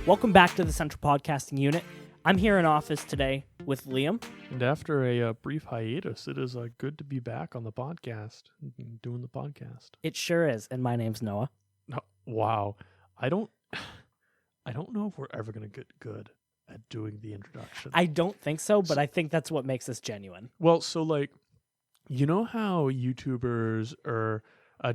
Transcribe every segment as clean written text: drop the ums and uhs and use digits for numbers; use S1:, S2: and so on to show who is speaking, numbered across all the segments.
S1: Welcome back to the Central Podcasting Unit. I'm here in office today with Liam.
S2: And after a brief hiatus, it is good to be back on the podcast, doing the podcast.
S1: It sure is, and my name's Noah.
S2: Wow, I don't know if we're ever gonna get good at doing the introduction.
S1: I don't think so, but I think that's what makes us genuine.
S2: Well, so you know how YouTubers or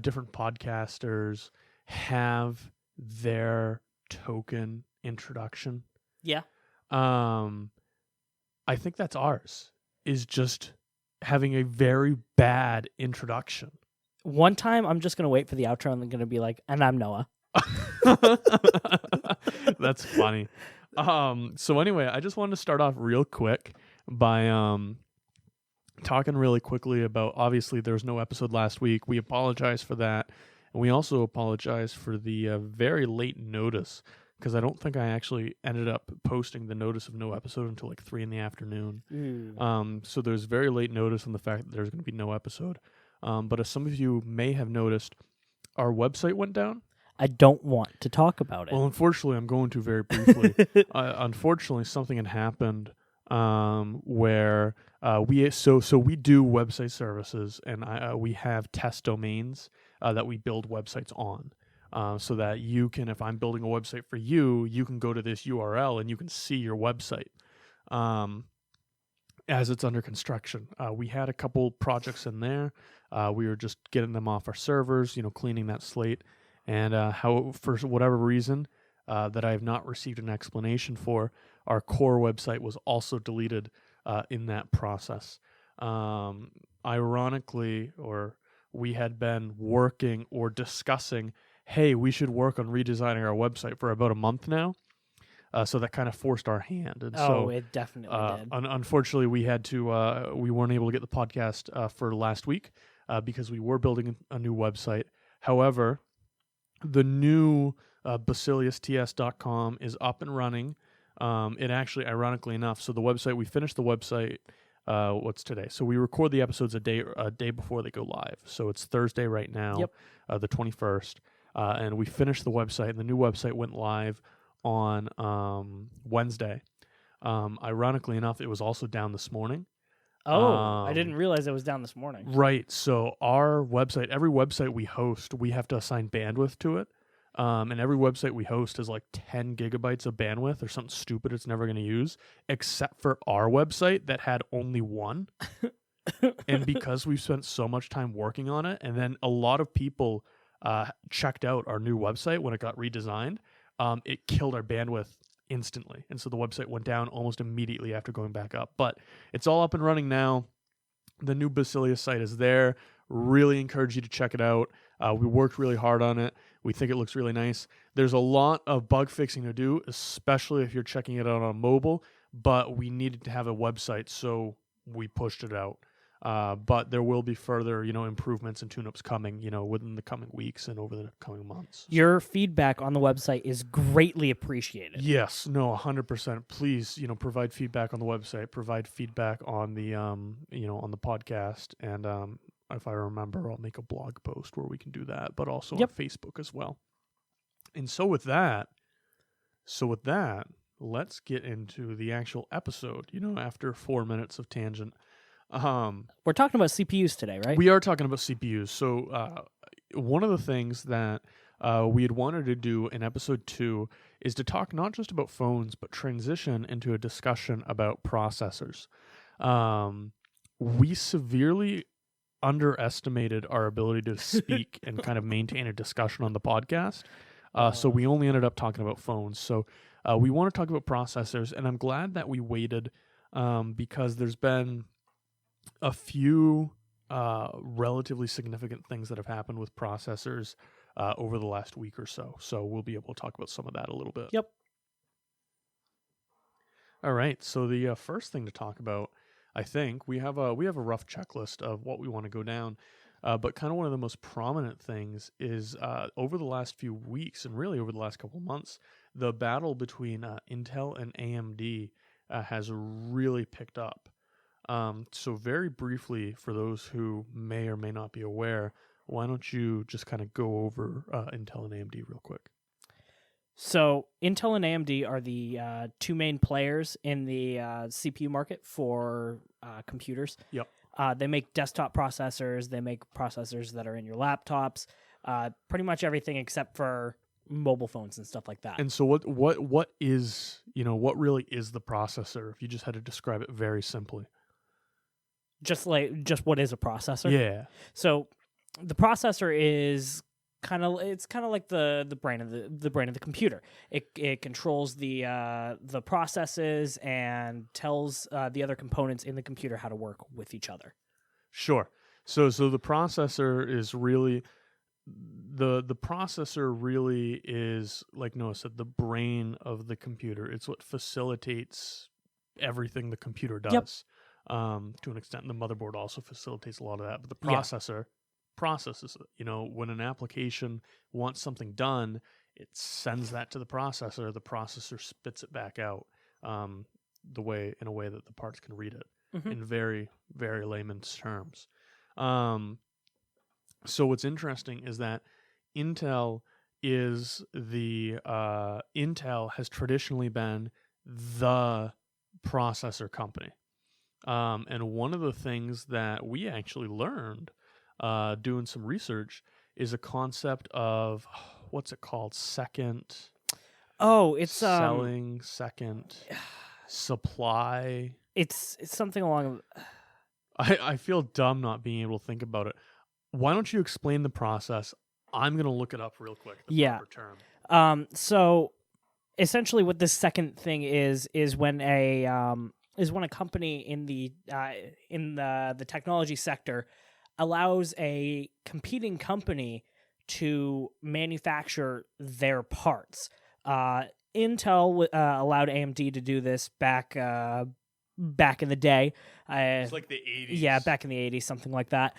S2: different podcasters have their token introduction?
S1: Yeah.
S2: I think that's ours, is just having a very bad introduction.
S1: One time, I'm just going to wait for the outro and I'm going to be like, and I'm Noah.
S2: That's funny. So anyway, I just wanted to start off real quick by talking really quickly about, obviously there was no episode last week. We apologize for that. And we also apologize for the very late notice, because I don't think I actually ended up posting the notice of no episode until 3 p.m. So there's very late notice on the fact that there's going to be no episode. But as some of you may have noticed, our website went down.
S1: I don't want to talk about it.
S2: Well, unfortunately, I'm going to very briefly. Unfortunately, something had happened where we do website services, and we have test domains that we build websites on. So that you can, if I'm building a website for you, you can go to this URL and you can see your website as it's under construction. We had a couple projects in there. We were just getting them off our servers, cleaning that slate. And for whatever reason that I have not received an explanation for, our core website was also deleted in that process. Ironically, we had been working or discussing, hey, we should work on redesigning our website for about a month now. So that kind of forced our hand. And so
S1: it definitely did.
S2: Unfortunately, we weren't able to get the podcast for last week because we were building a new website. However, the new BasiliusTS.com is up and running. It actually, ironically enough, so the website, we finished the website, what's today? So we record the episodes a day before they go live. So it's Thursday right now, the 21st. And we finished the website, and the new website went live on Wednesday. Ironically enough, it was also down this morning.
S1: I didn't realize it was down this morning.
S2: Right. So our website, every website we host, we have to assign bandwidth to it. And every website we host is 10 gigabytes of bandwidth or something stupid it's never going to use, except for our website that had only one. And because we've spent so much time working on it, and then a lot of people checked out our new website when it got redesigned, it killed our bandwidth instantly. And so the website went down almost immediately after going back up. But it's all up and running now. The new Basilius site is there. Really encourage you to check it out. We worked really hard on it. We think it looks really nice. There's a lot of bug fixing to do, especially if you're checking it out on mobile, but we needed to have a website, so we pushed it out. But there will be further, improvements and tune-ups coming, within the coming weeks and over the coming months.
S1: Your feedback on the website is greatly appreciated.
S2: Yes, no, 100%. Please, provide feedback on the website, provide feedback on the, on the podcast, and if I remember, I'll make a blog post where we can do that, but also on Facebook as well. And so with that, let's get into the actual episode, after 4 minutes of tangent.
S1: We're talking about CPUs today, right?
S2: We are talking about CPUs. So one of the things that we had wanted to do in episode 2 is to talk not just about phones, but transition into a discussion about processors. We severely underestimated our ability to speak and kind of maintain a discussion on the podcast. So we only ended up talking about phones. So we want to talk about processors, and I'm glad that we waited because there's been a few relatively significant things that have happened with processors over the last week or so. So we'll be able to talk about some of that a little bit.
S1: Yep.
S2: All right. So the first thing to talk about, I think we have a rough checklist of what we want to go down. But kind of one of the most prominent things is over the last few weeks and really over the last couple of months, the battle between Intel and AMD has really picked up. So very briefly, for those who may or may not be aware, why don't you just kind of go over Intel and AMD real quick?
S1: So Intel and AMD are the two main players in the CPU market for computers.
S2: Yep.
S1: They make desktop processors. They make processors that are in your laptops. Pretty much everything except for mobile phones and stuff like that.
S2: And so what is, what really is the processor, if you just had to describe it very simply?
S1: Just what is a processor?
S2: Yeah.
S1: So the processor is kind of like the brain of the computer. It controls the processes and tells the other components in the computer how to work with each other.
S2: Sure. So the processor is really the processor really is, like Noah said, the brain of the computer. It's what facilitates everything the computer does.
S1: Yep.
S2: To an extent, the motherboard also facilitates a lot of that, but the processor processes it. When an application wants something done, it sends that to the processor. The processor spits it back out in a way that the parts can read it in very, very layman's terms. So what's interesting is that Intel has traditionally been the processor company. And one of the things that we actually learned doing some research is a concept of, what's it called? Second supply.
S1: It's something along.
S2: I feel dumb not being able to think about it. Why don't you explain the process? I'm going to look it up real quick. The proper term.
S1: So essentially what this second thing is when a company in the technology sector allows a competing company to manufacture their parts. Intel allowed AMD to do this back in the day.
S2: It's like the 80s.
S1: Yeah, back in the 80s, something like that.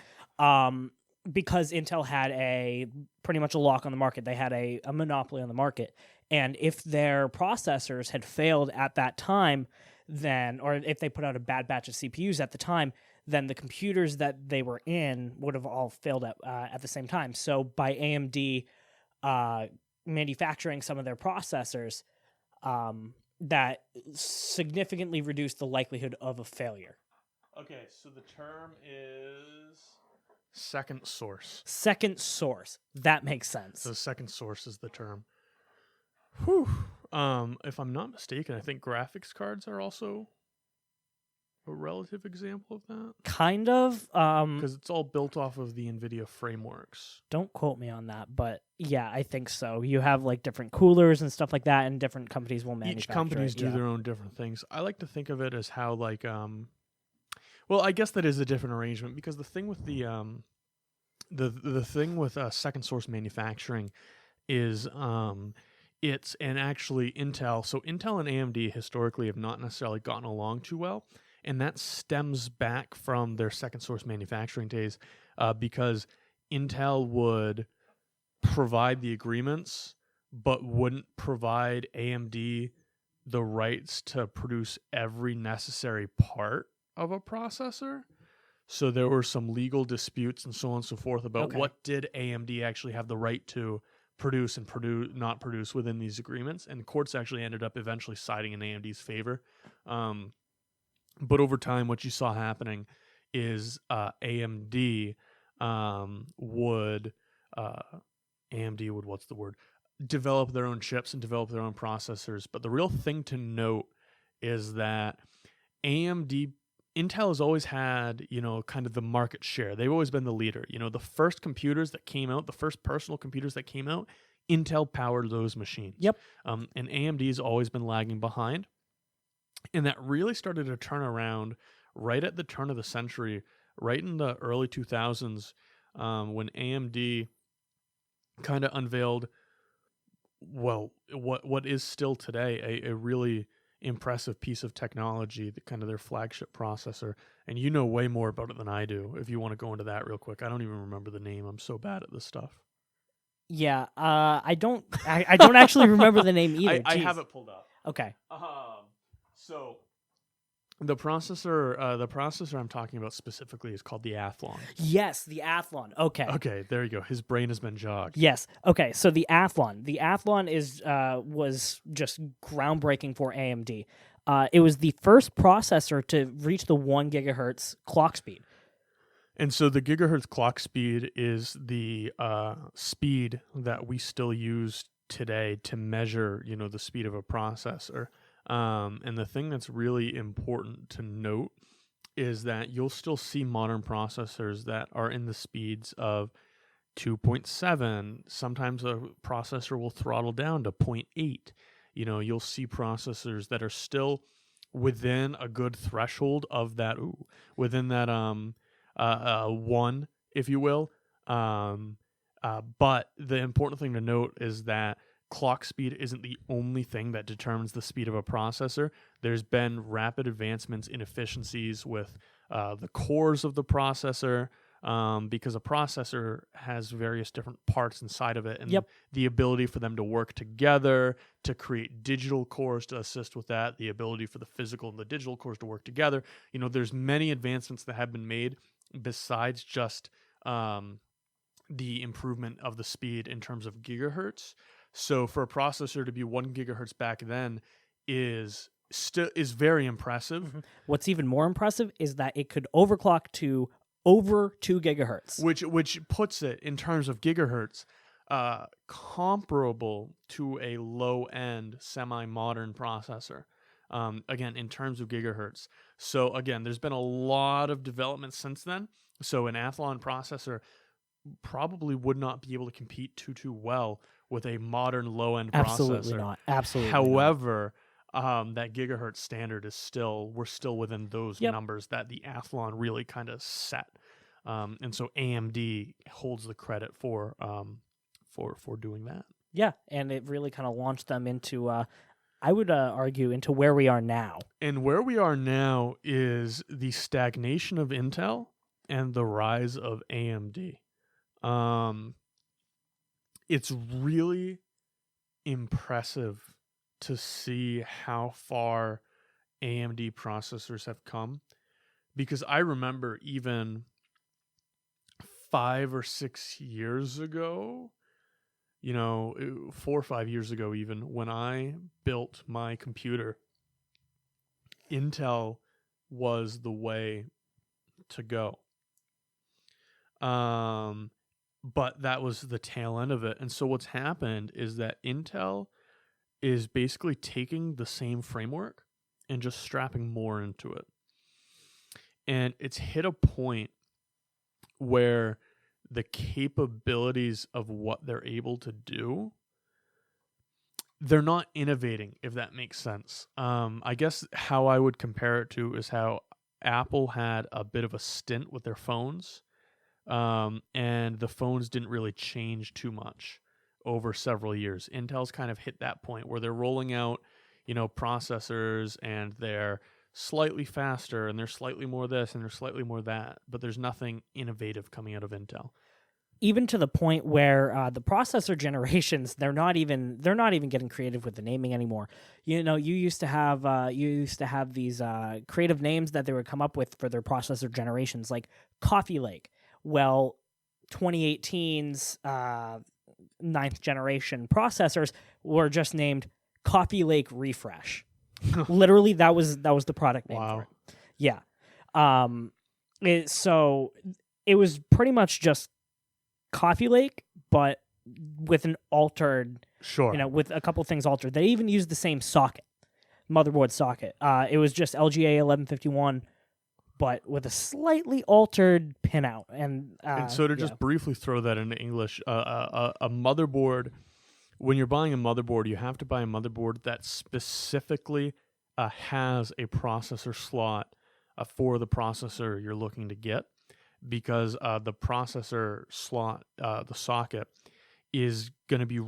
S1: Because Intel had pretty much a lock on the market. They had a monopoly on the market. And if their processors had failed at that time, or if they put out a bad batch of CPUs at the time, then the computers that they were in would have all failed at the same time. So by AMD manufacturing some of their processors, that significantly reduced the likelihood of a failure.
S2: Okay, so the term is second source.
S1: Second source. That makes sense.
S2: So second source is the term. Whew. If I'm not mistaken, I think graphics cards are also a relative example of that.
S1: Kind of.
S2: Because it's all built off of the NVIDIA frameworks.
S1: Don't quote me on that, but yeah, I think so. You have like different coolers and stuff like that, and different companies will manufacture.
S2: Each companies do their own different things. I like to think of it as how well, I guess that is a different arrangement, because the thing with the thing with second source manufacturing is and actually Intel. So Intel and AMD historically have not necessarily gotten along too well, and that stems back from their second source manufacturing days, because Intel would provide the agreements but wouldn't provide AMD the rights to produce every necessary part of a processor. So there were some legal disputes and so on and so forth about what did AMD actually have the right to produce and not produce within these agreements, and the courts actually ended up eventually siding in AMD's favor. But over time, what you saw happening is AMD would develop their own chips and develop their own processors. But the real thing to note is that Intel has always had, kind of the market share. They've always been the leader. The first computers that came out, the first personal computers that came out, Intel powered those machines.
S1: Yep.
S2: And AMD has always been lagging behind. And that really started to turn around right at the turn of the century, right in the early 2000s, when AMD kind of unveiled, what is still today a really impressive piece of technology, the kind of their flagship processor. And you know way more about it than I do. If you want to go into that real quick, I don't even remember the name. I'm so bad at this stuff.
S1: Yeah, I don't actually remember the name either.
S2: I have it pulled up.
S1: Okay.
S2: So The processor I'm talking about specifically is called the Athlon.
S1: Yes, the Athlon. Okay.
S2: Okay, there you go. His brain has been jogged.
S1: Yes. Okay. So the Athlon. The Athlon was just groundbreaking for AMD. It was the first processor to reach the 1 gigahertz clock speed.
S2: And so the gigahertz clock speed is the speed that we still use today to measure, the speed of a processor. And the thing that's really important to note is that you'll still see modern processors that are in the speeds of 2.7. Sometimes a processor will throttle down to 0.8. You'll see processors that are still within a good threshold of that, within that 1, if you will. But the important thing to note is that clock speed isn't the only thing that determines the speed of a processor. There's been rapid advancements in efficiencies with the cores of the processor, because a processor has various different parts inside of it, and the ability for them to work together to create digital cores to assist with that, the ability for the physical and the digital cores to work together. There's many advancements that have been made besides just the improvement of the speed in terms of gigahertz. So for a processor to be 1 gigahertz back then is very impressive.
S1: Mm-hmm. What's even more impressive is that it could overclock to over 2 gigahertz,
S2: which puts it in terms of gigahertz comparable to a low-end semi-modern processor. Again, in terms of gigahertz. So again, there's been a lot of development since then. So an Athlon processor probably would not be able to compete too well with a modern low-end
S1: Absolutely
S2: processor.
S1: Not. Absolutely
S2: However, that gigahertz standard is we're still within those
S1: Yep.
S2: numbers that the Athlon really kind of set. And so AMD holds the credit for doing that.
S1: Yeah, and it really kind of launched them into, I would argue, into where we are now.
S2: And where we are now is the stagnation of Intel and the rise of AMD. It's really impressive to see how far AMD processors have come, because I remember even 5 or 6 years ago, 4 or 5 years ago even, when I built my computer, Intel was the way to go. But that was the tail end of it. And so what's happened is that Intel is basically taking the same framework and just strapping more into it. And it's hit a point where the capabilities of what they're able to do, they're not innovating, if that makes sense. I guess how I would compare it to is how Apple had a bit of a stint with their phones. And the phones didn't really change too much over several years. Intel's kind of hit that point where they're rolling out, processors, and they're slightly faster, and they're slightly more this, and they're slightly more that, but there's nothing innovative coming out of Intel.
S1: Even to the point where the processor generations, they're not even getting creative with the naming anymore. You used to have these creative names that they would come up with for their processor generations, like Coffee Lake. Well, 2018's 9th generation processors were just named Coffee Lake Refresh. Literally, that was the product name for it. Yeah. So it was pretty much just Coffee Lake, but with an altered, with a couple things altered. They even used the same socket, motherboard socket. It was just LGA 1151. But with a slightly altered pinout. And
S2: so to just briefly throw that into English, a motherboard, when you're buying a motherboard, you have to buy a motherboard that specifically has a processor slot for the processor you're looking to get, because the processor slot, the socket, is going to be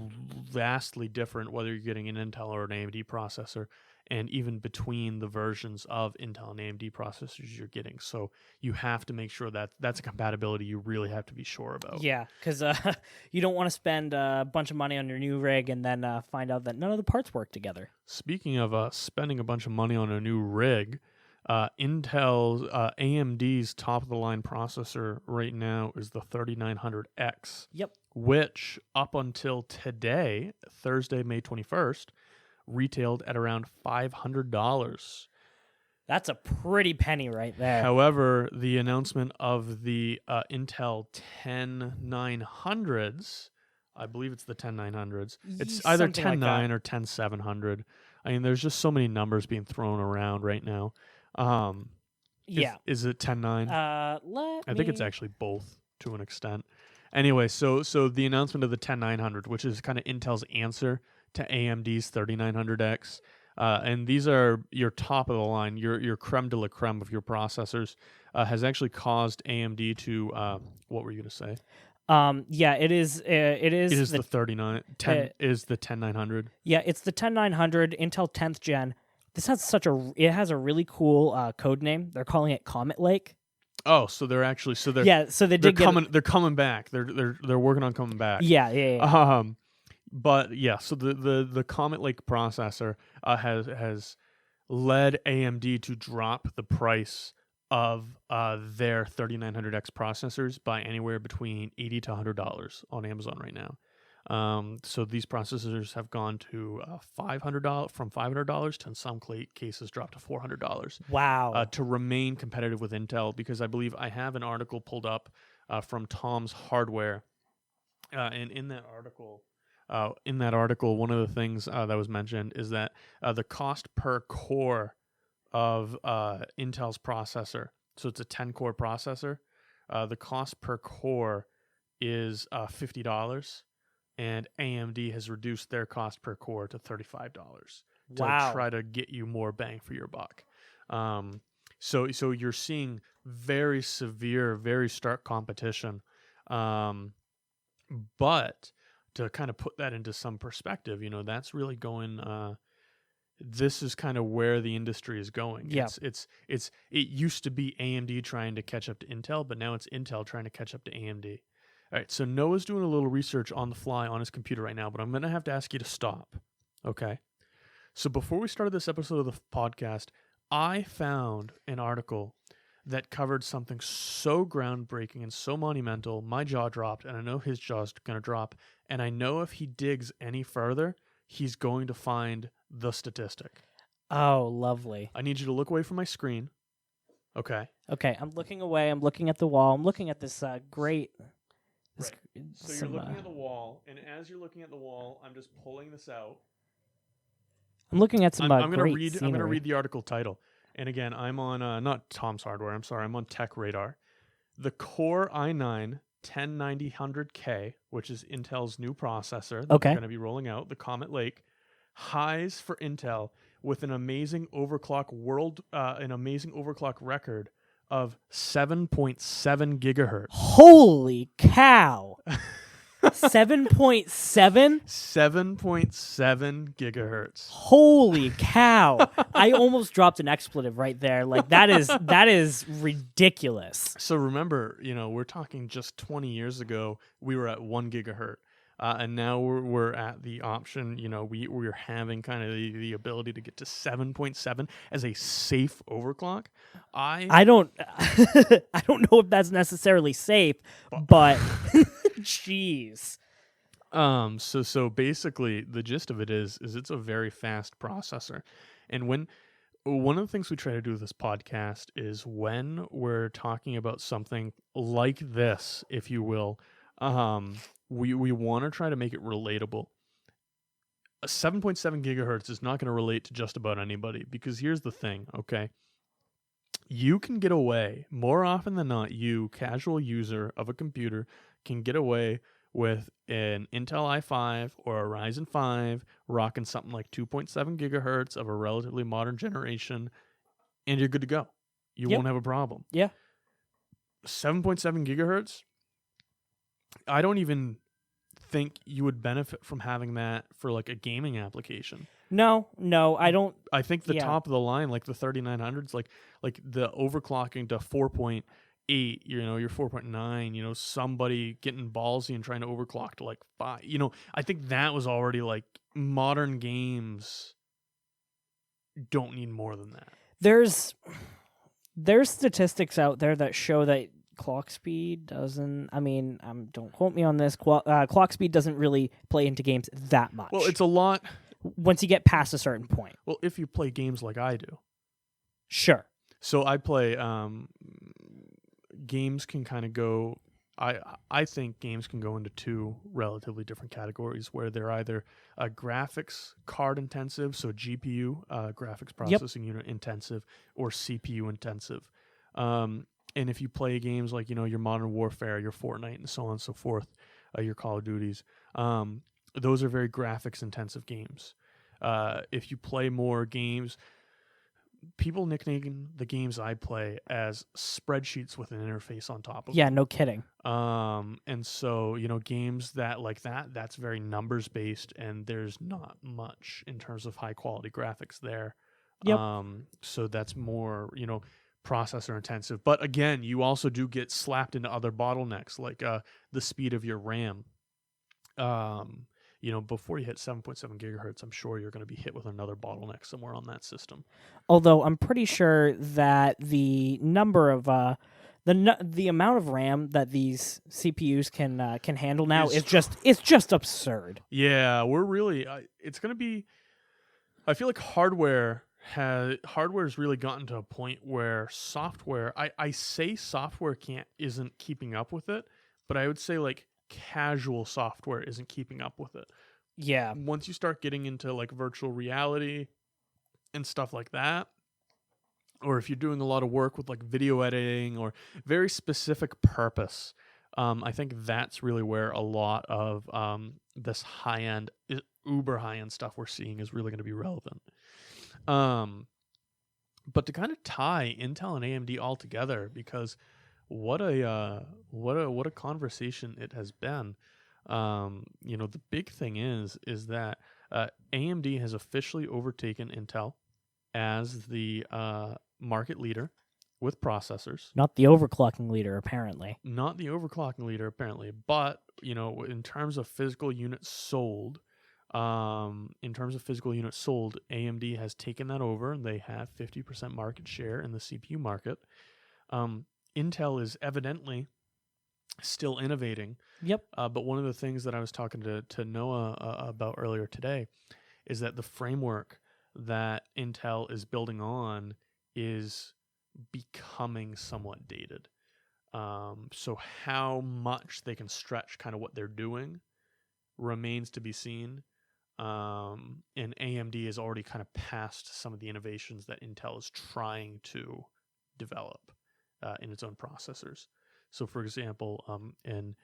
S2: vastly different whether you're getting an Intel or an AMD processor, and even between the versions of Intel and AMD processors you're getting. So you have to make sure that that's a compatibility you really have to be sure about.
S1: Yeah, because you don't want to spend a bunch of money on your new rig and then find out that none of the parts work together.
S2: Speaking of spending a bunch of money on a new rig, Intel's AMD's top of the line processor right now is the 3900X.
S1: Yep.
S2: Which up until today, Thursday, May 21st, retailed at around $500.
S1: That's a pretty penny right there.
S2: However, the announcement of the Intel 10900s, I believe it's the 10900s. It's either
S1: Something like
S2: 109
S1: that.
S2: or 10700. I mean, there's just so many numbers being thrown around right now.
S1: Yeah.
S2: Is it 109? I think it's actually both to an extent. Anyway, so the announcement of the 10900, which is kind of Intel's answer to AMD's 3900X. And these are your top of the line, your creme de la creme of your processors, has actually caused AMD to what were you going to say?
S1: Yeah, it is
S2: The 10900.
S1: Yeah, it's the 10900 Intel 10th gen. This has it has a really cool code name. They're calling it Comet Lake.
S2: Oh, so they're coming back. They're working on coming back.
S1: Yeah.
S2: But yeah, so the Comet Lake processor has led AMD to drop the price of their 3900X processors by anywhere between $80 to $100 on Amazon right now. So these processors have gone to $500 from $500 to in some cases dropped to $400.
S1: Wow.
S2: To remain competitive with Intel, because I believe I have an article pulled up from Tom's Hardware, and in that article, one of the things that was mentioned is that the cost per core of Intel's processor, so it's a 10-core processor, the cost per core is $50. And AMD has reduced their cost per core to $35 to try to get you more bang for your buck. So you're seeing very severe, very stark competition. But to kind of put that into some perspective, that's really going. This is kind of where the industry is going.
S1: Yeah.
S2: It used to be AMD trying to catch up to Intel, but now it's Intel trying to catch up to AMD. All right, so Noah's doing a little research on the fly on his computer right now, but I'm going to have to ask you to stop, okay? So before we started this episode of the podcast, I found an article that covered something so groundbreaking and so monumental, my jaw dropped, and I know his jaw's going to drop, and I know if he digs any further, he's going to find the statistic.
S1: Oh, lovely.
S2: I need you to look away from my screen, okay?
S1: Okay, I'm looking away. I'm looking at the wall. I'm looking at this great...
S2: Right. So you're looking at the wall, and as you're looking at the wall, I'm just pulling this out.
S1: I'm looking at some
S2: I'm going
S1: great
S2: to read.
S1: scenery.
S2: I'm going to read the article title, and again, I'm on not Tom's Hardware. I'm sorry, I'm on Tech Radar. The Core i9 10900K, which is Intel's new processor that they're going to be rolling out, the Comet Lake, highs for Intel with an amazing overclock record of 7.7 gigahertz.
S1: Holy cow! 7.7?
S2: 7.7 gigahertz.
S1: Holy cow! I almost dropped an expletive right there. Like that is ridiculous.
S2: So remember, we're talking just 20 years ago, we were at 1 gigahertz. And now we're at the option, we're having kind of the ability to get to 7.7 as a safe overclock. I don't
S1: I don't know if that's necessarily safe, but jeez.
S2: So basically the gist of it is it's a very fast processor. And one of the things we try to do with this podcast is when we're talking about something like this, if you will, we want to try to make it relatable. A 7.7 gigahertz is not going to relate to just about anybody, because here's the thing, okay? You can get away, more often than not, you, casual user of a computer, can get away with an Intel i5 or a Ryzen 5 rocking something like 2.7 gigahertz of a relatively modern generation, and you're good to go. You won't have a problem.
S1: Yeah.
S2: 7.7 gigahertz, I don't even think you would benefit from having that for like a gaming application.
S1: No, I don't.
S2: I think the top of the line, like the 3900s, like the overclocking to 4.8, your 4.9, somebody getting ballsy and trying to overclock to like 5. I think that was already like modern games don't need more than that.
S1: There's statistics out there that show that clock speed doesn't. I mean, don't quote me on this. Clock speed doesn't really play into games that much.
S2: Well, it's a lot.
S1: Once you get past a certain point.
S2: Well, if you play games like I do.
S1: Sure.
S2: So I play games can kind of go. I think games can go into two relatively different categories where they're either graphics card intensive, so GPU, graphics processing unit intensive, or CPU intensive. And if you play games like, your Modern Warfare, your Fortnite, and so on and so forth, your Call of Duties, those are very graphics intensive games. If you play more games, people nickname the games I play as spreadsheets with an interface on top of them.
S1: Yeah, no kidding.
S2: And so, games that's very numbers based, and there's not much in terms of high quality graphics there.
S1: Yep.
S2: So that's more, processor intensive. But again, you also do get slapped into other bottlenecks, like the speed of your RAM. Before you hit 7.7 gigahertz, I'm sure you're going to be hit with another bottleneck somewhere on that system.
S1: Although I'm pretty sure that the number of the amount of RAM that these CPUs can handle now is just absurd.
S2: Yeah, we're really it's going to be. I feel like hardware's really gotten to a point where software. I say software isn't keeping up with it, but I would say like casual software isn't keeping up with it.
S1: Yeah.
S2: Once you start getting into like virtual reality and stuff like that, or if you're doing a lot of work with like video editing or very specific purpose, I think that's really where a lot of this high-end, uber high-end stuff we're seeing is really going to be relevant. But to kind of tie Intel and AMD all together, because what a conversation it has been. The big thing is that AMD has officially overtaken Intel as the market leader with processors.
S1: Not the overclocking leader, apparently.
S2: Not the overclocking leader, apparently. But, in terms of physical units sold, AMD has taken that over. They have 50% market share in the CPU market. Intel is evidently still innovating.
S1: Yep.
S2: But one of the things that I was talking to Noah about earlier today is that the framework that Intel is building on is becoming somewhat dated. So how much they can stretch kind of what they're doing remains to be seen. And AMD has already kind of passed some of the innovations that Intel is trying to develop in its own processors. So, for example, in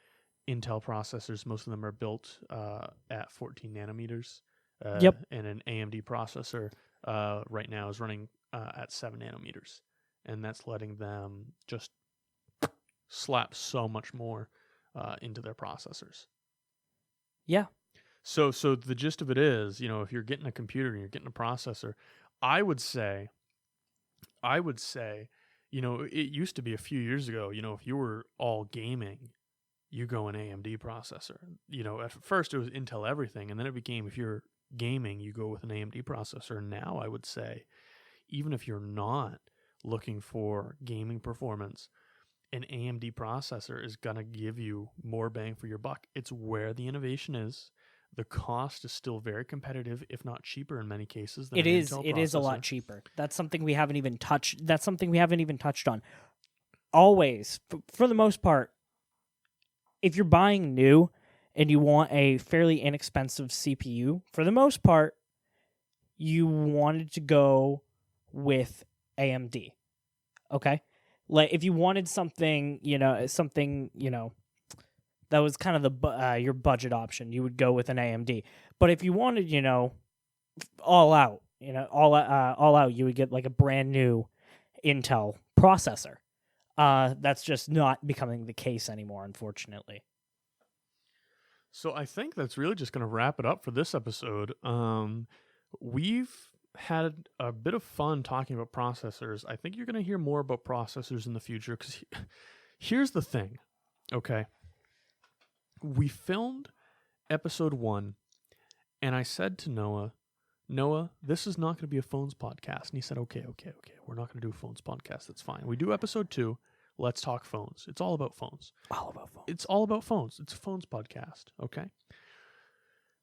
S2: Intel processors, most of them are built at 14 nanometers.
S1: Yep.
S2: And an AMD processor right now is running at 7 nanometers. And that's letting them just slap so much more into their processors.
S1: Yeah.
S2: So the gist of it is, if you're getting a computer and you're getting a processor, I would say, it used to be a few years ago, if you were all gaming, you go an AMD processor. At first it was Intel everything, and then it became, if you're gaming, you go with an AMD processor. Now I would say, even if you're not looking for gaming performance, an AMD processor is going to give you more bang for your buck. It's where the innovation is. The cost is still very competitive, if not cheaper in many cases than
S1: It is a lot cheaper. That's something we haven't even touched. On. Always, for the most part, if you're buying new and you want a fairly inexpensive CPU, for the most part, you wanted to go with AMD. Okay? Like if you wanted something, that was kind of your budget option, you would go with an AMD. But if you wanted, all out, you would get like a brand new Intel processor. That's just not becoming the case anymore, unfortunately.
S2: So I think that's really just going to wrap it up for this episode. We've had a bit of fun talking about processors. I think you're going to hear more about processors in the future, because here's the thing, okay? We filmed episode 1, and I said to Noah, Noah, this is not going to be a phones podcast. And he said, okay. We're not going to do a phones podcast. That's fine. We do episode 2. Let's talk phones. It's all about phones.
S1: All about phones.
S2: It's all about phones. It's a phones podcast. Okay.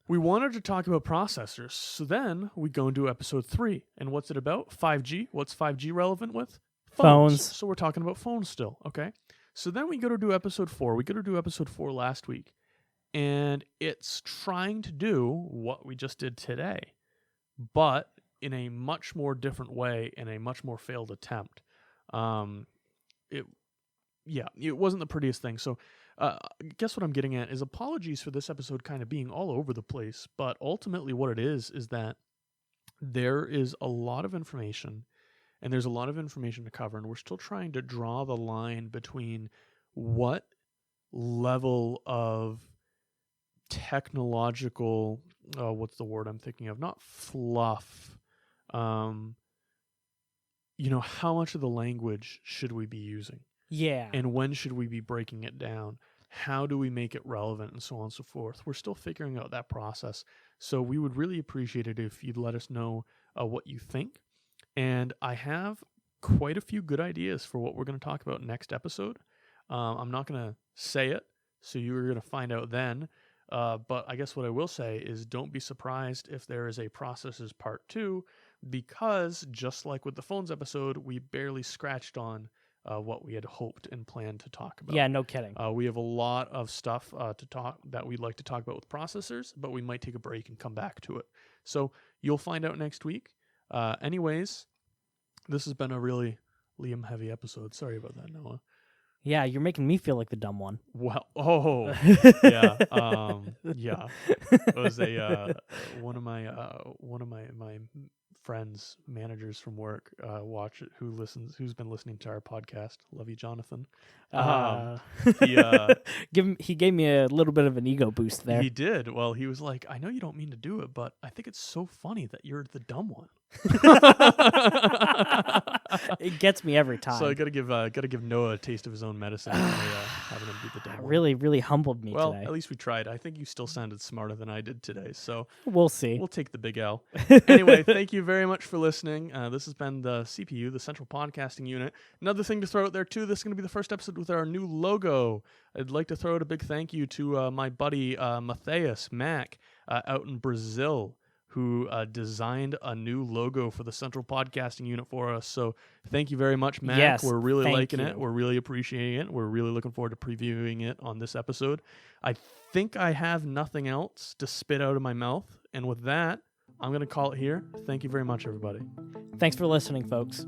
S2: We wanted to talk about processors. So then we go into episode 3. And what's it about? 5G. What's 5G relevant with?
S1: Phones.
S2: So we're talking about phones still. Okay. So then we go to do episode 4. We go to do episode 4 last week. And it's trying to do what we just did today, but in a much more different way, in a much more failed attempt. It wasn't the prettiest thing. So guess what I'm getting at is apologies for this episode kind of being all over the place, but ultimately what it is that there is a lot of information, and there's a lot of information to cover, and we're still trying to draw the line between what level of technological, what's the word I'm thinking of? Not fluff. How much of the language should we be using?
S1: Yeah.
S2: And when should we be breaking it down? How do we make it relevant, and so on and so forth? We're still figuring out that process. So we would really appreciate it if you'd let us know what you think. And I have quite a few good ideas for what we're going to talk about next episode. I'm not going to say it, so you're going to find out then. But I guess what I will say is don't be surprised if there is a processors part 2, because just like with the phones episode, we barely scratched on what we had hoped and planned to talk about.
S1: Yeah, no kidding.
S2: We have a lot of stuff to talk that we'd like to talk about with processors, but we might take a break and come back to it. So you'll find out next week. Anyways, this has been a really Liam-heavy episode. Sorry about that, Noah.
S1: Yeah, you're making me feel like the dumb one.
S2: Well, yeah, yeah. It was one of my friends, managers from work, who's been listening to our podcast. Love you, Jonathan.
S1: He gave me a little bit of an ego boost there.
S2: He did. Well, he was like, I know you don't mean to do it, but I think it's so funny that you're the dumb one.
S1: It gets me every time.
S2: So I gotta give Noah a taste of his own medicine by having him be the dumb one.
S1: Really humbled me
S2: well,
S1: today.
S2: At least we tried. I think you still sounded smarter than I did today. So
S1: we'll see.
S2: We'll take the big L. Anyway, thank you very much for listening. This has been the CPU, the Central Podcasting Unit. Another thing to throw out there too, this is going to be the first episode with our new logo. I'd like to throw out a big thank you to my buddy Matthias Mack out in Brazil, who designed a new logo for the Central Podcasting Unit for us. So thank you very much, Mac.
S1: Yes,
S2: we're really liking
S1: you.
S2: it. We're really appreciating it. We're really looking forward to previewing it on this episode. I think I have nothing else to spit out of my mouth. And with that, I'm going to call it here. Thank you very much, everybody.
S1: Thanks for listening, folks.